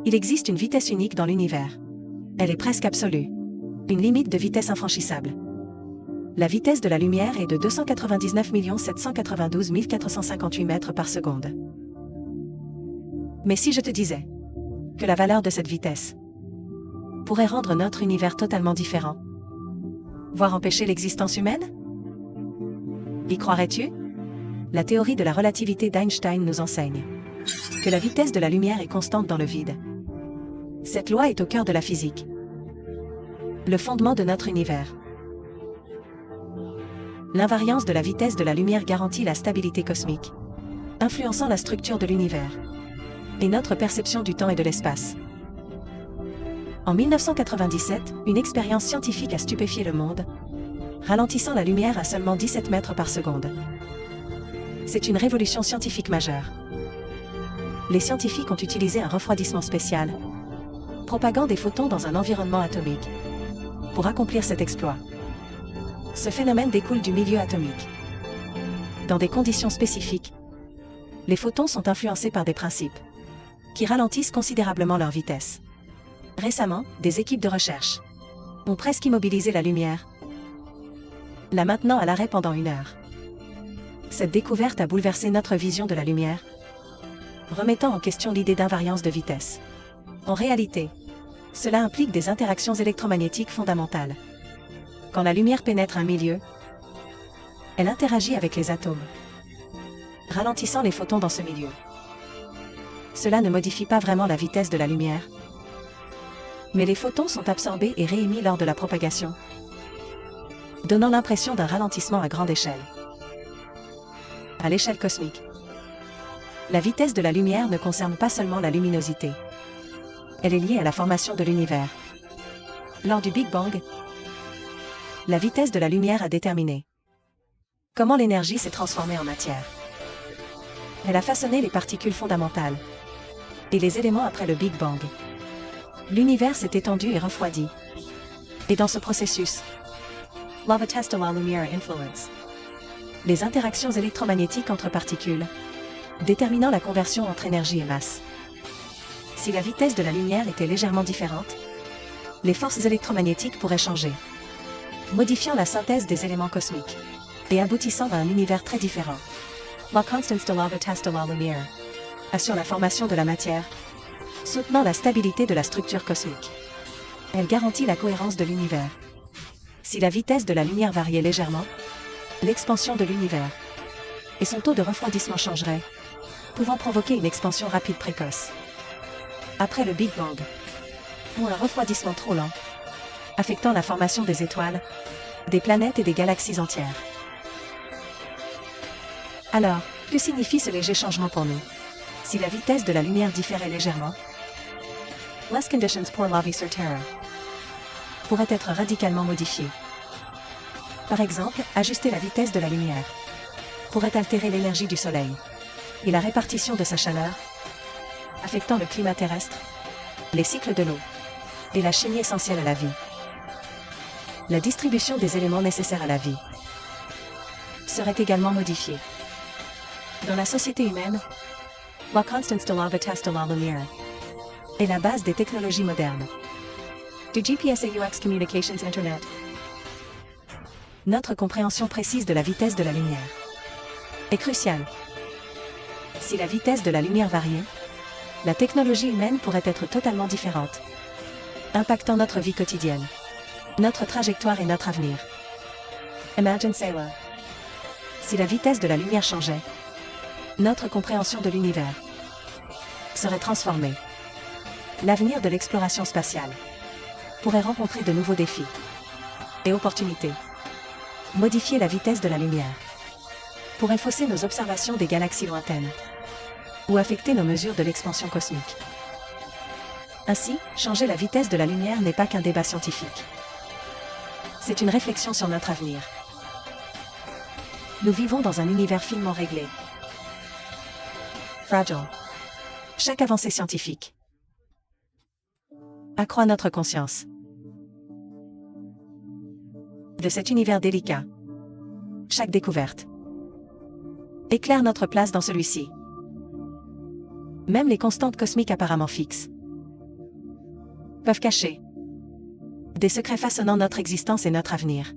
Il existe une vitesse unique dans l'univers. Elle est presque absolue. Une limite de vitesse infranchissable. La vitesse de la lumière est de 299 792 458 mètres par seconde. Mais si je te disais que la valeur de cette vitesse pourrait rendre notre univers totalement différent, voire empêcher l'existence humaine? Y croirais-tu? La théorie de la relativité d'Einstein nous enseigne que la vitesse de la lumière est constante dans le vide. Cette loi est au cœur de la physique, le fondement de notre univers. L'invariance de la vitesse de la lumière garantit la stabilité cosmique, influençant la structure de l'univers et notre perception du temps et de l'espace. En 1997, une expérience scientifique a stupéfié le monde, ralentissant la lumière à seulement 17 mètres par seconde. C'est une révolution scientifique majeure. Les scientifiques ont utilisé un refroidissement spécial, propagant des photons dans un environnement atomique, pour accomplir cet exploit. Ce phénomène découle du milieu atomique. Dans des conditions spécifiques, les photons sont influencés par des principes qui ralentissent considérablement leur vitesse. Récemment, des équipes de recherche ont presque immobilisé la lumière, la maintenant à l'arrêt pendant 1 heure. Cette découverte a bouleversé notre vision de la lumière, remettant en question l'idée d'invariance de vitesse. En réalité, cela implique des interactions électromagnétiques fondamentales. Quand la lumière pénètre un milieu, elle interagit avec les atomes, ralentissant les photons dans ce milieu. Cela ne modifie pas vraiment la vitesse de la lumière, mais les photons sont absorbés et réémis lors de la propagation, donnant l'impression d'un ralentissement à grande échelle. À l'échelle cosmique, la vitesse de la lumière ne concerne pas seulement la luminosité. Elle est liée à la formation de l'univers. Lors du Big Bang, la vitesse de la lumière a déterminé comment l'énergie s'est transformée en matière. Elle a façonné les particules fondamentales et les éléments après le Big Bang. L'univers s'est étendu et refroidi. Et dans ce processus, la vitesse de la lumière influence les interactions électromagnétiques entre particules, déterminant la conversion entre énergie et masse. Si la vitesse de la lumière était légèrement différente, les forces électromagnétiques pourraient changer, modifiant la synthèse des éléments cosmiques et aboutissant à un univers très différent. La constance de la vitesse de la lumière assure la formation de la matière, soutenant la stabilité de la structure cosmique. Elle garantit la cohérence de l'univers. Si la vitesse de la lumière variait légèrement, l'expansion de l'univers et son taux de refroidissement changerait, pouvant provoquer une expansion rapide précoce. Après le Big Bang, ou un refroidissement trop lent, affectant la formation des étoiles, des planètes et des galaxies entières. Alors, que signifie ce léger changement pour nous? Si la vitesse de la lumière différait légèrement, les conditions pour la vie sur Terre pourraient être radicalement modifiées. Par exemple, ajuster la vitesse de la lumière pourrait altérer l'énergie du Soleil et la répartition de sa chaleur, affectant le climat terrestre, les cycles de l'eau et la chimie essentielle à la vie. La distribution des éléments nécessaires à la vie serait également modifiée. Dans la société humaine, la constance de la vitesse de la lumière est la base des technologies modernes. Du GPS et UX Communications Internet. Notre compréhension précise de la vitesse de la lumière est cruciale. Si la vitesse de la lumière variait, la technologie humaine pourrait être totalement différente, impactant notre vie quotidienne, notre trajectoire et notre avenir. Imagine Sailor. Si la vitesse de la lumière changeait, notre compréhension de l'univers serait transformée. L'avenir de l'exploration spatiale pourrait rencontrer de nouveaux défis et opportunités. Modifier la vitesse de la lumière pourrait fausser nos observations des galaxies lointaines ou affecter nos mesures de l'expansion cosmique. Ainsi, changer la vitesse de la lumière n'est pas qu'un débat scientifique. C'est une réflexion sur notre avenir. Nous vivons dans un univers finement réglé. Fragile. Chaque avancée scientifique accroît notre conscience de cet univers délicat. Chaque découverte éclaire notre place dans celui-ci. Même les constantes cosmiques apparemment fixes peuvent cacher des secrets façonnant notre existence et notre avenir.